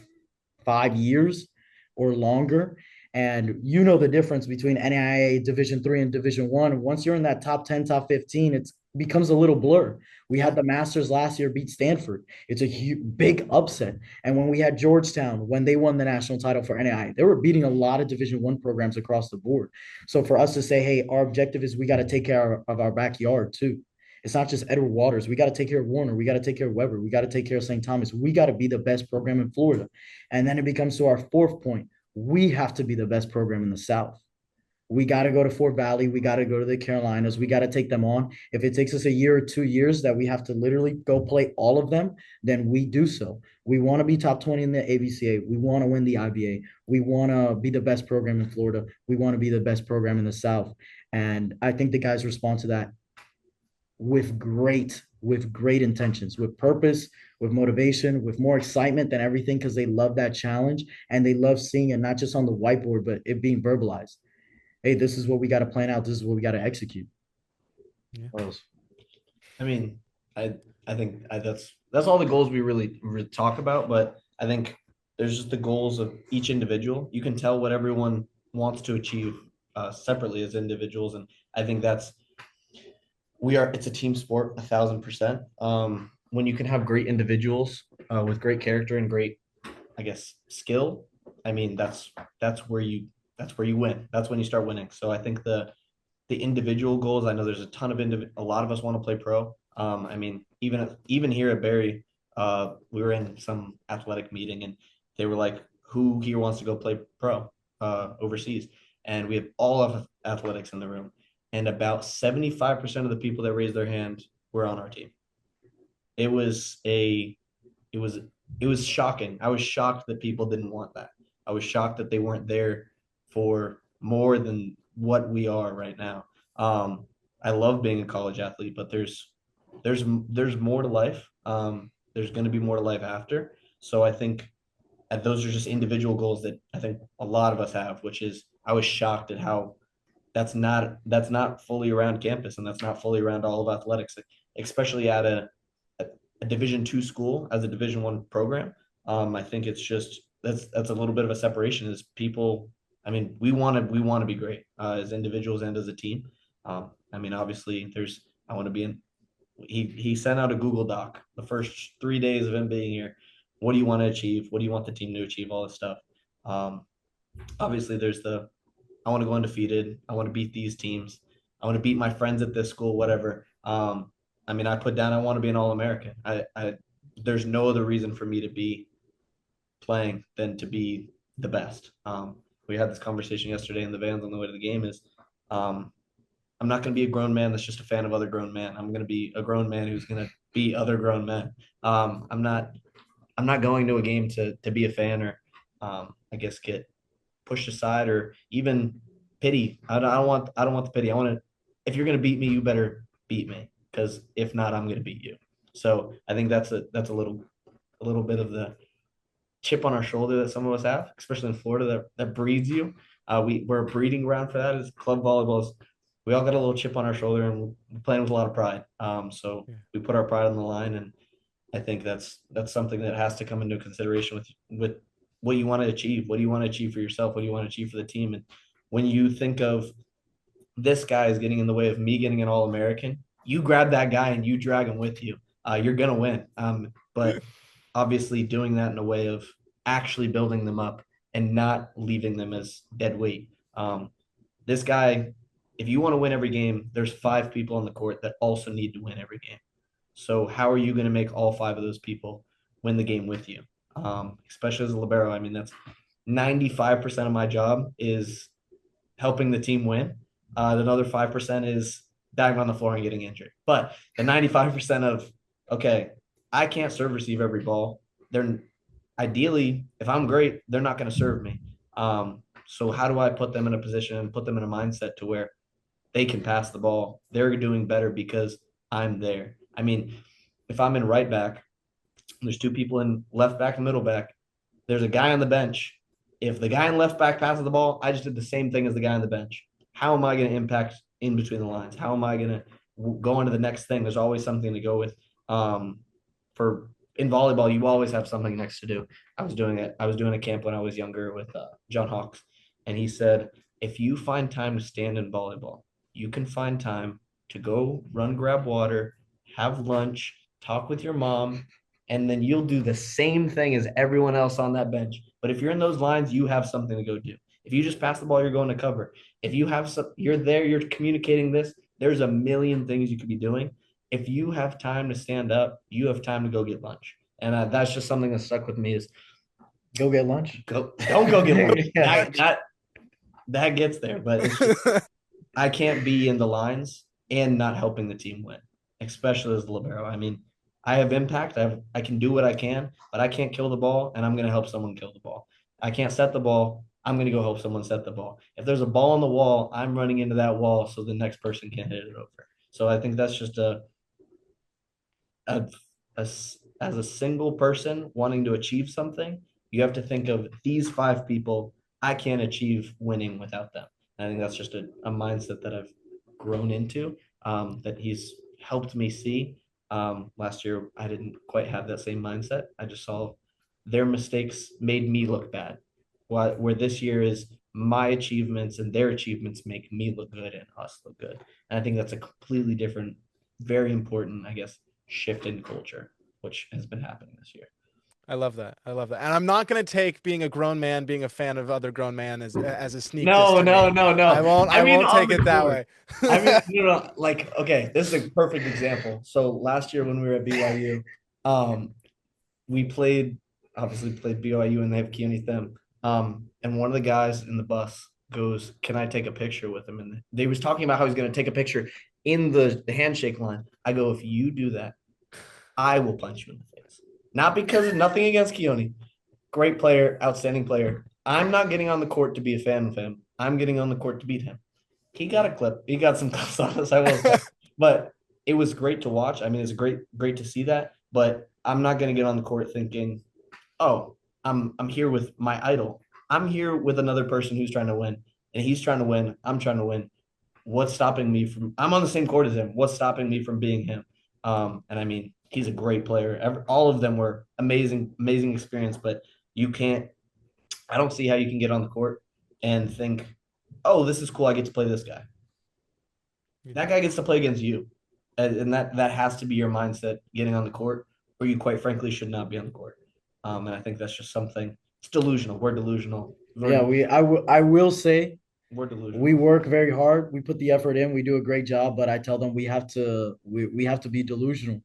5 years or longer. And you know the difference between NAIA Division 3 and Division 1. Once you're in that top 10, top 15, it becomes a little blur. We had the Masters last year beat Stanford. It's a big upset. And when we had Georgetown, when they won the national title for NAIA, they were beating a lot of Division 1 programs across the board. So for us to say, hey, our objective is we got to take care of our backyard too. It's not just Edward Waters. We got to take care of Warner. We got to take care of Weber. We got to take care of St. Thomas. We got to be the best program in Florida. And then it becomes to our fourth point. we have to be the best program in the South. We got to go to Fort Valley. We got to go to the Carolinas. We got to take them on. If it takes us a year or 2 years that we have to literally go play all of them, then we do so. We want to be top 20 in the ABCA. We want to win the IBA. We want to be the best program in Florida. We want to be the best program in the South. And I think the guys respond to that with great intentions, with purpose, with motivation, with more excitement than everything, because they love that challenge and they love seeing it not just on the whiteboard, but it being verbalized. Hey, this is what we got to plan out. This is what we got to execute. Yeah. I mean, I think that's all the goals we really talk about. But I think there's just the goals of each individual. You can tell what everyone wants to achieve separately as individuals, and I think it's a team sport 1,000%. When you can have great individuals with great character and great, I guess, skill, I mean, that's where you win. That's when you start winning. So I think the individual goals, I know there's a lot of us want to play pro. I mean, even here at Barry, we were in some athletic meeting and they were like, who here wants to go play pro overseas? And we have all of athletics in the room. And about 75% of the people that raised their hand were on our team. It was a it was it was shocking. I was shocked that people didn't want that. I was shocked that they weren't there for more than what we are right now. I love being a college athlete, but there's more to life. There's going to be more to life after. So I think those are just individual goals that I think a lot of us have, which is I was shocked at how that's not fully around campus and that's not fully around all of athletics, especially at a Division II school as a Division I program. I think it's just that's a little bit of a separation as people. I mean, we want to be great as individuals and as a team. I mean, obviously, I want to be in. He sent out a Google Doc the first 3 days of him being here. What do you want to achieve? What do you want the team to achieve? All this stuff. Um, Obviously, there's I want to go undefeated. I want to beat these teams. I want to beat my friends at this school, whatever. I mean, I put down I want to be an All-American. There's no other reason for me to be playing than to be the best. We had this conversation yesterday in the vans on the way to the game is I'm not going to be a grown man that's just a fan of other grown men. I'm going to be a grown man who's going to be other grown men. I'm not going to a game to be a fan or I guess get pushed aside or even pity. I don't want the pity. I want to if you're going to beat me, you better beat me because if not, I'm going to beat you. So I think that's a little bit of the chip on our shoulder that some of us have, especially in Florida, that breeds you. We're a breeding ground for that. Is club volleyball. We all got a little chip on our shoulder, and we're playing with a lot of pride. So Yeah. we put our pride on the line, and I think that's something that has to come into consideration with what you want to achieve. What do you want to achieve for yourself? What do you want to achieve for the team? And when you think of this guy is getting in the way of me getting an All American, you grab that guy and you drag him with you. You're gonna win. But obviously doing that in a way of actually building them up and not leaving them as dead weight. This guy, if you want to win every game, there's 5 people on the court that also need to win every game. So how are you going to make all 5 of those people win the game with you? Especially as a libero, I mean that's 95% of my job is helping the team win. Another 5% is diving on the floor and getting injured. But the 95% of okay, I can't serve receive every ball. They're ideally, if I'm great, they're not going to serve me. So how do I put them in a position and put them in a mindset to where they can pass the ball? They're doing better because I'm there. I mean, if I'm in right back, there's 2 people in left back and middle back. There's a guy on the bench. If the guy in left back passes the ball, I just did the same thing as the guy on the bench. How am I going to impact in between the lines? How am I going to go on to the next thing? There's always something to go with. For in volleyball, you always have something next to do. I was doing a camp when I was younger with John Hawks, and he said, if you find time to stand in volleyball, you can find time to go run, grab water, have lunch, talk with your mom, and then you'll do the same thing as everyone else on that bench. But if you're in those lines, you have something to go do. If you just pass the ball, you're going to cover. If you have you're there, you're communicating this. There's a million things you could be doing. If you have time to stand up, you have time to go get lunch. And that's just something that stuck with me is Go get lunch. Don't go get lunch. Yeah. That gets there, but it's just I can't be in the lines and not helping the team win, especially as the libero. I mean, I have impact. I can do what I can, but I can't kill the ball, and I'm going to help someone kill the ball. I can't set the ball. I'm going to go help someone set the ball. If there's a ball on the wall, I'm running into that wall so the next person can hit it over. So I think that's just a, as a single person wanting to achieve something, you have to think of these five people. I can't achieve winning without them. And I think that's just a mindset that I've grown into, that he's helped me see. Last year, I didn't quite have that same mindset. I just saw their mistakes made me look bad. Where this year is my achievements and their achievements make me look good and us look good. And I think that's a completely different, very important, I guess, shift in culture, which has been happening this year. I love that. I love that. And I'm not going to take being a grown man, being a fan of other grown man as a sneak diss No, to me. no, no, I no. won't I I mean, won't on take the it that court. way. I mean, like, okay, this is a perfect example. So last year when we were at BYU, um, we obviously played BYU and they have Keone Them. And one of the guys in the bus goes, "Can I take a picture with him?" And they was talking about how he's going to take a picture in the handshake line. I go, "If you do that, I will punch you in the face." Not because of nothing against Keone. Great player, outstanding player. I'm not getting on the court to be a fan of him. I'm getting on the court to beat him. He got a clip. He got some clips on us, I will say. But it was great to watch. I mean, it's great to see that. But I'm not going to get on the court thinking, "Oh, I'm here with my idol. I'm here with another person who's trying to win, and he's trying to win. I'm trying to win. What's stopping me from? I'm on the same court as him. What's stopping me from being him?" And I mean, he's a great player. All of them were amazing, amazing experience. But you can't. I don't see how you can get on the court and think, "Oh, this is cool. I get to play this guy. That guy gets to play against you." And that has to be your mindset getting on the court, or you quite frankly should not be on the court. And I think that's just something. It's delusional. We're delusional. Yeah, I will say We're delusional. we work very hard. We put the effort in. We do a great job, but I tell them we have to be delusional.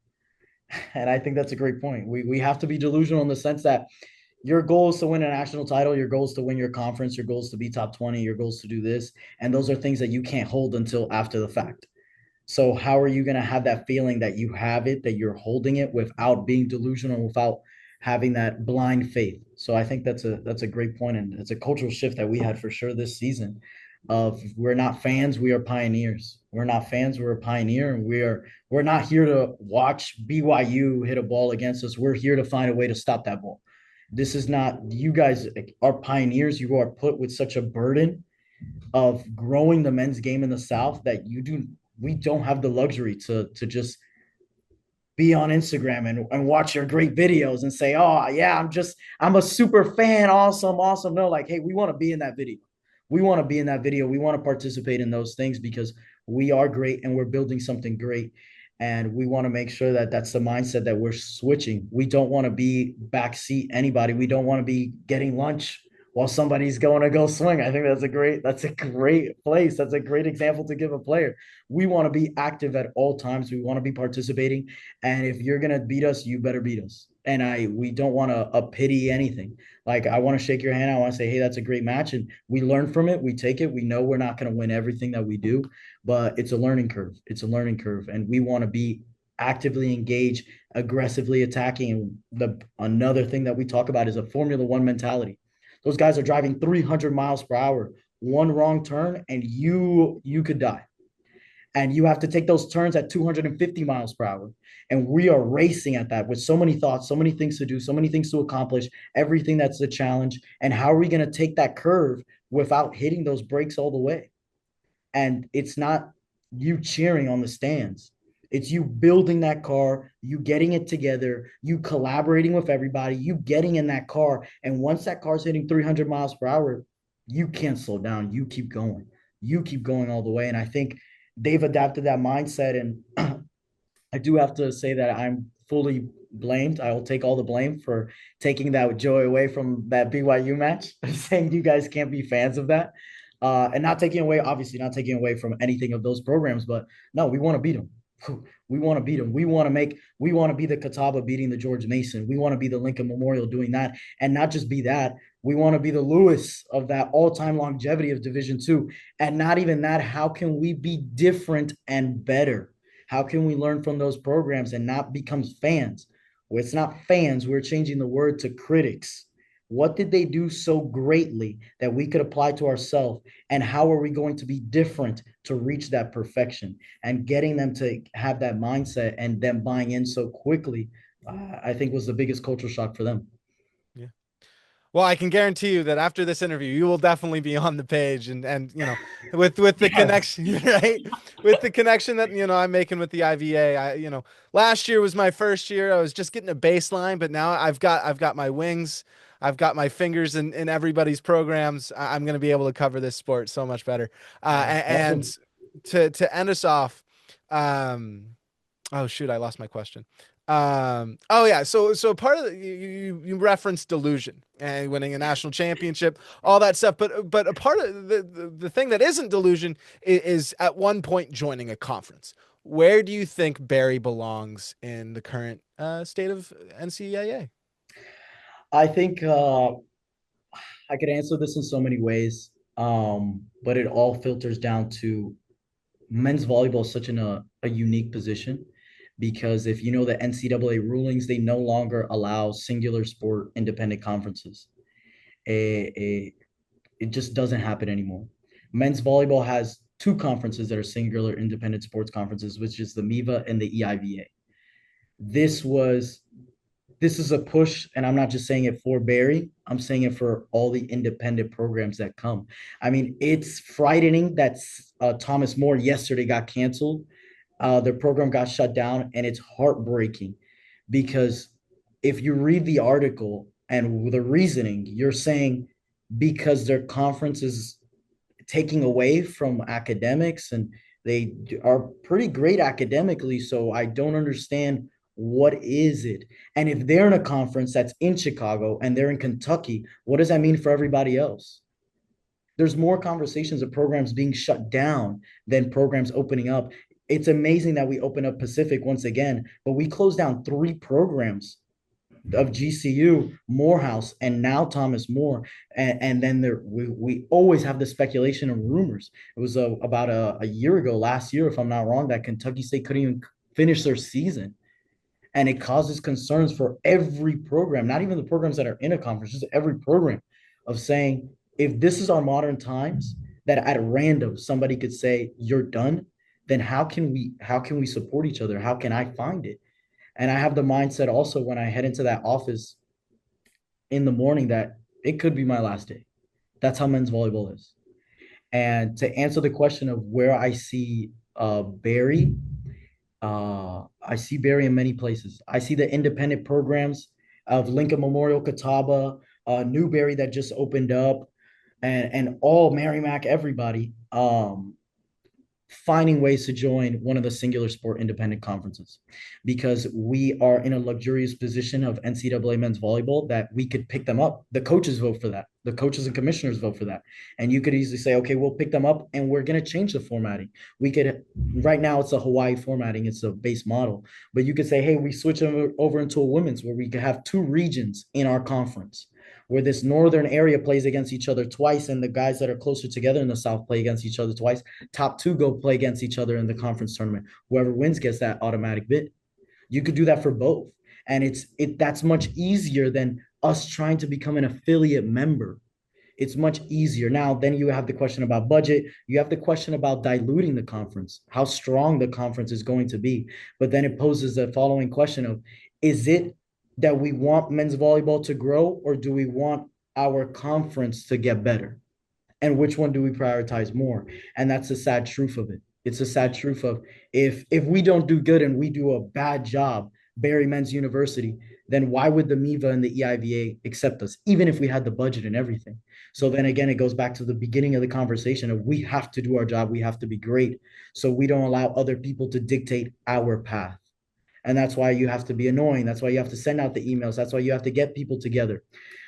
And I think that's a great point. We have to be delusional in the sense that your goal is to win a national title, your goal is to win your conference, your goal is to be top 20, your goal is to do this. And those are things that you can't hold until after the fact. So how are you going to have that feeling that you have it, that you're holding it without being delusional, without having that blind faith? So I think that's a great point, and it's a cultural shift that we had for sure this season. Of we're not fans, we are pioneers. We're not fans, we're a pioneer, and we're not here to watch BYU hit a ball against us. We're here to find a way to stop that ball. This is not, you guys are pioneers. You are put with such a burden of growing the men's game in the South that we don't have the luxury to just be on Instagram and watch your great videos and say, "Oh yeah, I'm a super fan, awesome, awesome." No, like, hey, we want to be in that video. We want to be in that video. We want to participate in those things because we are great and we're building something great. And we want to make sure that that's the mindset that we're switching. We don't want to be backseat anybody. We don't want to be getting lunch while somebody's going to go swing. I think that's a great place. That's a great example to give a player. We want to be active at all times. We want to be participating. And if you're gonna beat us, you better beat us. And we don't want to pity anything. Like, I want to shake your hand. I want to say, hey, that's a great match. And we learn from it. We take it. We know we're not going to win everything that we do, but it's a learning curve. It's a learning curve. And we want to be actively engaged, aggressively attacking. And another thing that we talk about is a Formula One mentality. Those guys are driving 300 miles per hour. One wrong turn, and you could die. And you have to take those turns at 250 miles per hour. And we are racing at that with so many thoughts, so many things to do, so many things to accomplish, everything that's the challenge. And how are we going to take that curve without hitting those brakes all the way? And it's not you cheering on the stands. It's you building that car, you getting it together, you collaborating with everybody, you getting in that car. And once that car's hitting 300 miles per hour, you can't slow down. You keep going. You keep going all the way. And I think they've adapted that mindset. And I do have to say that I'm fully blamed. I will take all the blame for taking that joy away from that BYU match, saying you guys can't be fans of that. And not taking away, obviously, not taking away from anything of those programs, but no, we want to beat them. We want to beat them. We want to be the Catawba beating the George Mason. We want to be the Lincoln Memorial doing that. And not just be that, we want to be the Lewis of that all-time longevity of Division II. And not even that, how can we be different and better? How can we learn from those programs and not become fans? Well, it's not fans. We're changing the word to critics. What did they do so greatly that we could apply to ourselves? And how are we going to be different to reach that perfection? And getting them to have that mindset and them buying in so quickly, I think was the biggest cultural shock for them. Yeah. Well, I can guarantee you that after this interview, you will definitely be on the page and with the Yes. connection, right? With the connection that I'm making with the IVA. Last year was my first year. I was just getting a baseline, but now I've got my wings. I've got my fingers in everybody's programs. I'm going to be able to cover this sport so much better. And Awesome. to end us off, um, oh shoot, I lost my question. Oh yeah, so part of you referenced delusion and winning a national championship, all that stuff. But a part of the thing that isn't delusion is at one point joining a conference. Where do you think Barry belongs in the current state of NCAA? I think I could answer this in so many ways, but it all filters down to men's volleyball is such a unique position because if you know the NCAA rulings, they no longer allow singular sport independent conferences. It, it just doesn't happen anymore. Men's volleyball has two conferences that are singular independent sports conferences, which is the MIVA and the EIVA. This was this is a push, and I'm not just saying it for Barry. I'm saying it for all the independent programs that come. I mean, it's frightening that Thomas More yesterday got canceled. Their program got shut down, and it's heartbreaking because if you read the article and the reasoning, you're saying because their conference is taking away from academics and they are pretty great academically. So I don't understand what is it. And if they're in a conference that's in Chicago and they're in Kentucky, what does that mean for everybody else? There's more conversations of programs being shut down than programs opening up. It's amazing that we open up Pacific once again, but we closed down three programs of GCU, Morehouse, and now Thomas More. And then we always have the speculation and rumors. It was about a year ago, last year, if I'm not wrong, that Kentucky State couldn't even finish their season. And it causes concerns for every program, not even the programs that are in a conference, just every program of saying, if this is our modern times, that at random somebody could say, you're done, then how can we support each other? How can I find it? And I have the mindset also when I head into that office in the morning that it could be my last day. That's how men's volleyball is. And to answer the question of where I see Barry, I see Barry in many places. I see the independent programs of Lincoln Memorial, Catawba, Newberry that just opened up, and all Merrimack, everybody. Finding ways to join one of the singular sport independent conferences because we are in a luxurious position of NCAA men's volleyball that we could pick them up. The coaches vote for that. The coaches and commissioners vote for that. And you could easily say, okay, we'll pick them up and we're going to change the formatting. We could, right now it's a Hawaii formatting, it's a base model, but you could say, hey, we switch over into a women's where we could have two regions in our conference where this northern area plays against each other twice and the guys that are closer together in the south play against each other twice. Top two go play against each other in the conference tournament. Whoever wins gets that automatic bid. You could do that for both. And that's much easier than us trying to become an affiliate member. It's much easier. Now, then you have the question about budget. You have the question about diluting the conference, how strong the conference is going to be. But then it poses the following question of, is it that we want men's volleyball to grow or do we want our conference to get better? And which one do we prioritize more? And that's the sad truth of it. It's a sad truth of if we don't do good and we do a bad job, Barry Men's University, then why would the MIVA and the EIVA accept us, even if we had the budget and everything? So then again, it goes back to the beginning of the conversation of we have to do our job, we have to be great. So we don't allow other people to dictate our path. And that's why you have to be annoying. That's why you have to send out the emails. That's why you have to get people together.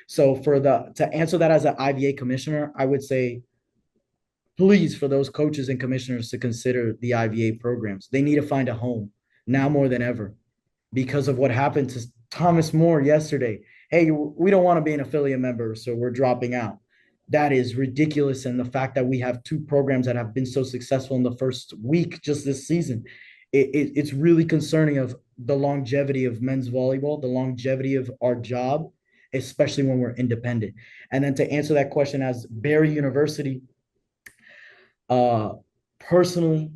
So to answer that as an IVA commissioner, I would say please, for those coaches and commissioners to consider the IVA programs. They need to find a home now more than ever because of what happened to Thomas More yesterday. Hey, we don't want to be an affiliate member, so we're dropping out. That is ridiculous. And the fact that we have two programs that have been so successful in the first week just this season, it's really concerning of the longevity of men's volleyball, the longevity of our job, especially when we're independent. And then to answer that question, as Barry University, uh, personally,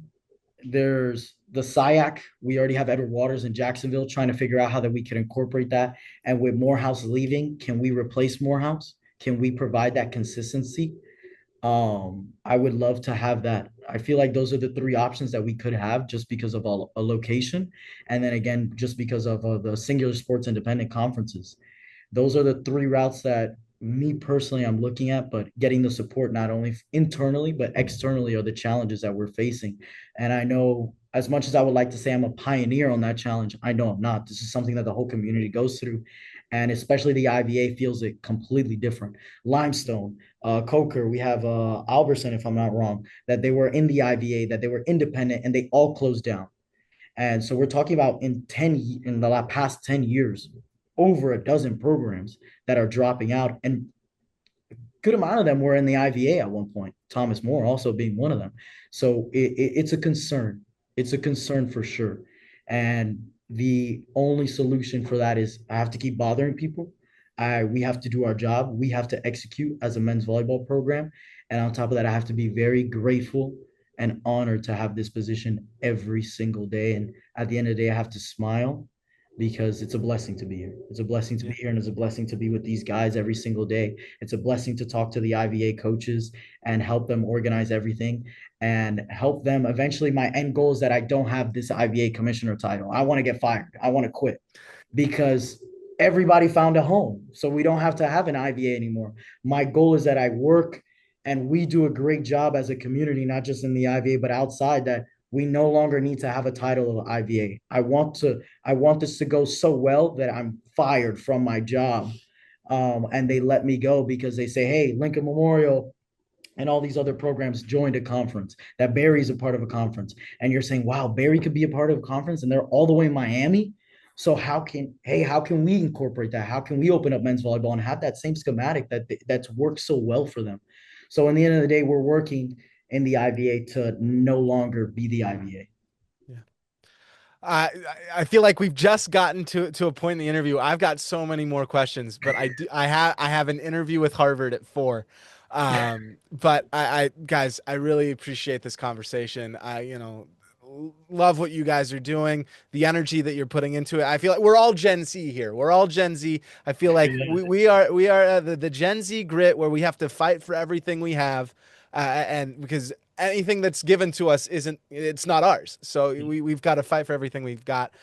there's the SIAC. We already have Edward Waters in Jacksonville trying to figure out how that we can incorporate that. And with Morehouse leaving, can we replace Morehouse? Can we provide that consistency? I would love to have that. I feel like those are the three options that we could have just because of a location. And then again, just because of the singular sports independent conferences. Those are the three routes that me personally I'm looking at, but getting the support not only internally but externally are the challenges that we're facing. And I know as much as I would like to say I'm a pioneer on that challenge, I know I'm not. This is something that the whole community goes through. And especially the IVA feels it completely different. Limestone, Coker, we have Alberson, if I'm not wrong, that they were in the IVA, that they were independent, and they all closed down. And so we're talking about in the past 10 years, over a dozen programs that are dropping out. And good amount of them were in the IVA at one point, Thomas More also being one of them. So it's a concern. It's a concern for sure. And the only solution for that is I have to keep bothering people. We have to do our job. We have to execute as a men's volleyball program. And on top of that, I have to be very grateful and honored to have this position every single day. And at the end of the day, I have to smile because it's a blessing to be here. It's a blessing to be Yeah. here, and it's a blessing to be with these guys every single day. It's a blessing to talk to the IVA coaches and help them organize everything and help them. Eventually, my end goal is that I don't have this IVA commissioner title. I want to get fired. I want to quit because everybody found a home. So we don't have to have an IVA anymore. My goal is that I work and we do a great job as a community, not just in the IVA, but outside that we no longer need to have a title of IVA. I want this to go so well that I'm fired from my job. And they let me go because they say, hey, Lincoln Memorial and all these other programs joined a conference, that Barry's a part of a conference. And you're saying, wow, Barry could be a part of a conference and they're all the way in Miami. So how can we incorporate that? How can we open up men's volleyball and have that same schematic that's worked so well for them? So in the end of the day, we're working in the IVA to no longer be the IVA. Yeah. I I feel like we've just gotten to a point in the interview. I've got so many more questions, but I have an interview with Harvard at 4. But I guys, I really appreciate this conversation. I love what you guys are doing, the energy that you're putting into it. I feel like we're all Gen Z here. We're all Gen Z. I feel like we are the Gen Z grit where we have to fight for everything we have, and because anything that's given to us isn't it's not ours. So we've got to fight for everything we've got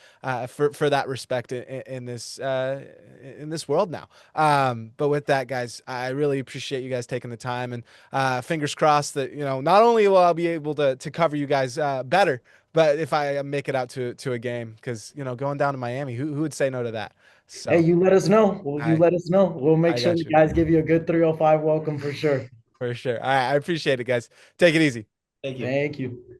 for that respect in this world now. But with that, guys, I really appreciate you guys taking the time and fingers crossed that not only will I be able to cover you guys better, but if I make it out to a game, because going down to Miami, who would say no to that? Hey, So you let us know. Well, you I let us know. We'll make I sure got the you guys give you a good 305 welcome for sure. for sure. All right, I appreciate it, guys. Take it easy. Thank you. Thank you.